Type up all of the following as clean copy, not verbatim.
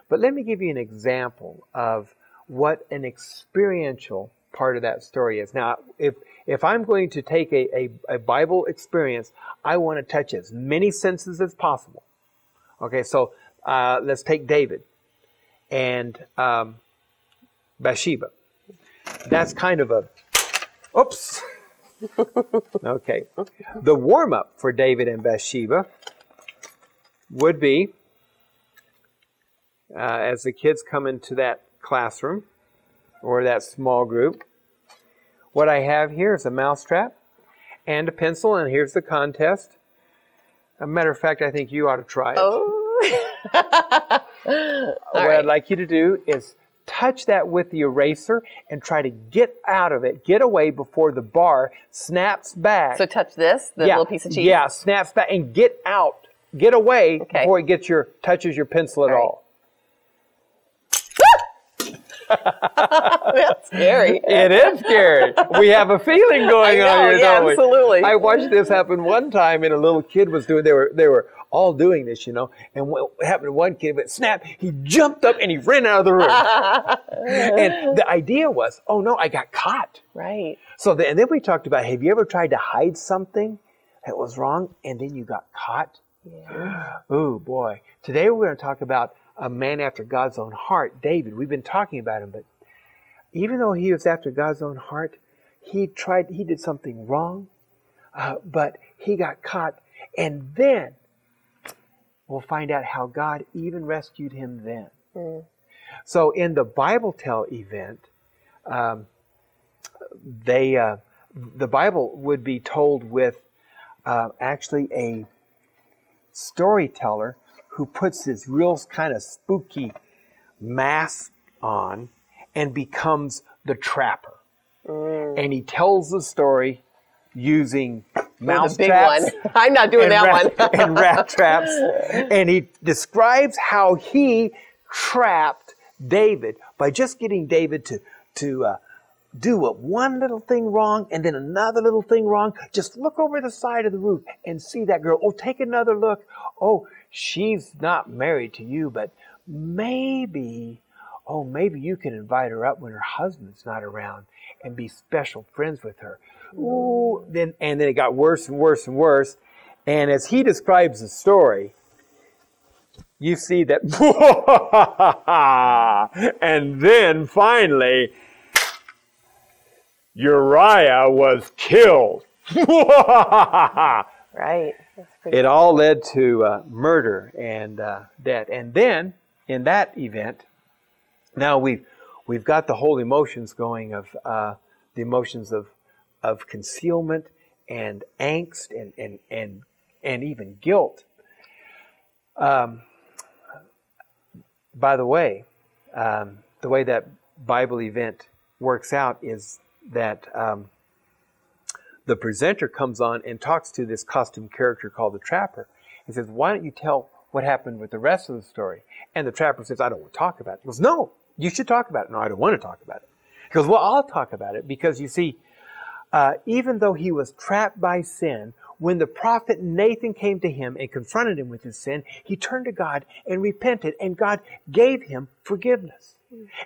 But let me give you an example of what an experiential part of that story is. Now, if I'm going to take a Bible experience, I want to touch as many senses as possible. Okay, so let's take David and Bathsheba. That's kind of a, oops. Okay. The warm-up for David and Bathsheba would be, as the kids come into that classroom or that small group, what I have here is a mousetrap and a pencil, and here's the contest. As a matter of fact, I think you ought to try it. Oh. What I'd like you to do is touch that with the eraser and try to get out of it, get away before the bar snaps back. So touch this, the little piece of cheese? Yeah, snaps back and get out, get away before it gets touches your pencil at all. That's scary. It is scary. We have a feeling going on here, don't we? Absolutely. I watched this happen one time, and a little kid was doing. They were all doing this, you know. And what happened to one kid? But snap! He jumped up and he ran out of the room. And the idea was, oh no, I got caught. Right. So and then we talked about, have you ever tried to hide something that was wrong, and then you got caught? Yeah. Oh boy! Today we're going to talk about a man after God's own heart, David. We've been talking about him, but even though he was after God's own heart, he did something wrong, but he got caught. And then we'll find out how God even rescued him then. Mm. So in the Bible Tell event, the Bible would be told with actually a storyteller who puts this real kind of spooky mask on and becomes the trapper. Mm. And he tells the story using mouse traps. I'm not doing that one. And rat traps. And he describes how he trapped David by just getting David to do one little thing wrong and then another little thing wrong. Just look over the side of the roof and see that girl. Oh, take another look. Oh, she's not married to you, but maybe you can invite her up when her husband's not around and be special friends with her. Ooh, then it got worse and worse and worse. And as he describes the story, you see that, and then finally, Uriah was killed. Right. It all led to murder and death. And then, in that event, now we've got the whole emotions going of the emotions of concealment and angst and even guilt. By the way that Bible event works out is that the presenter comes on and talks to this costume character called the Trapper. He says, why don't you tell what happened with the rest of the story? And the Trapper says, I don't want to talk about it. He goes, no, you should talk about it. No, I don't want to talk about it. He goes, well, I'll talk about it because you see, even though he was trapped by sin, when the prophet Nathan came to him and confronted him with his sin, he turned to God and repented, and God gave him forgiveness.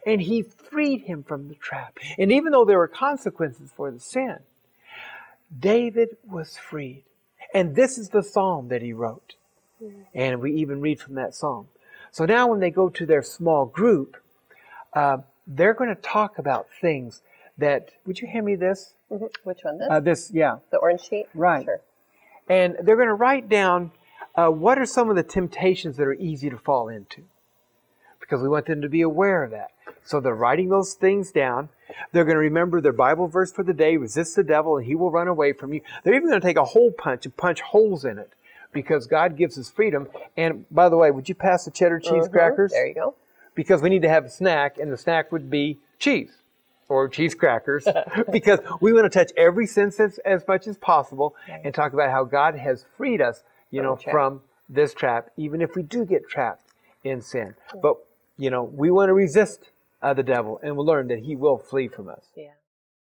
And he freed him from the trap. And even though there were consequences for the sin, David was freed. And this is the psalm that he wrote. And we even read from that psalm. So now when they go to their small group, they're going to talk about things that, would you hand me this? Mm-hmm. Which one? This, yeah. The orange sheet? Right. Sure. And they're going to write down what are some of the temptations that are easy to fall into. Because we want them to be aware of that. So they're writing those things down. They're going to remember their Bible verse for the day, resist the devil and he will run away from you. They're even going to take a hole punch and punch holes in it because God gives us freedom. And by the way, would you pass the cheddar cheese crackers? There you go. Because we need to have a snack, and the snack would be cheese or cheese crackers because we want to touch every sense as much as possible and talk about how God has freed us, from this trap, even if we do get trapped in sin. But, we want to resist the devil, and we'll learn that he will flee from us. Yeah.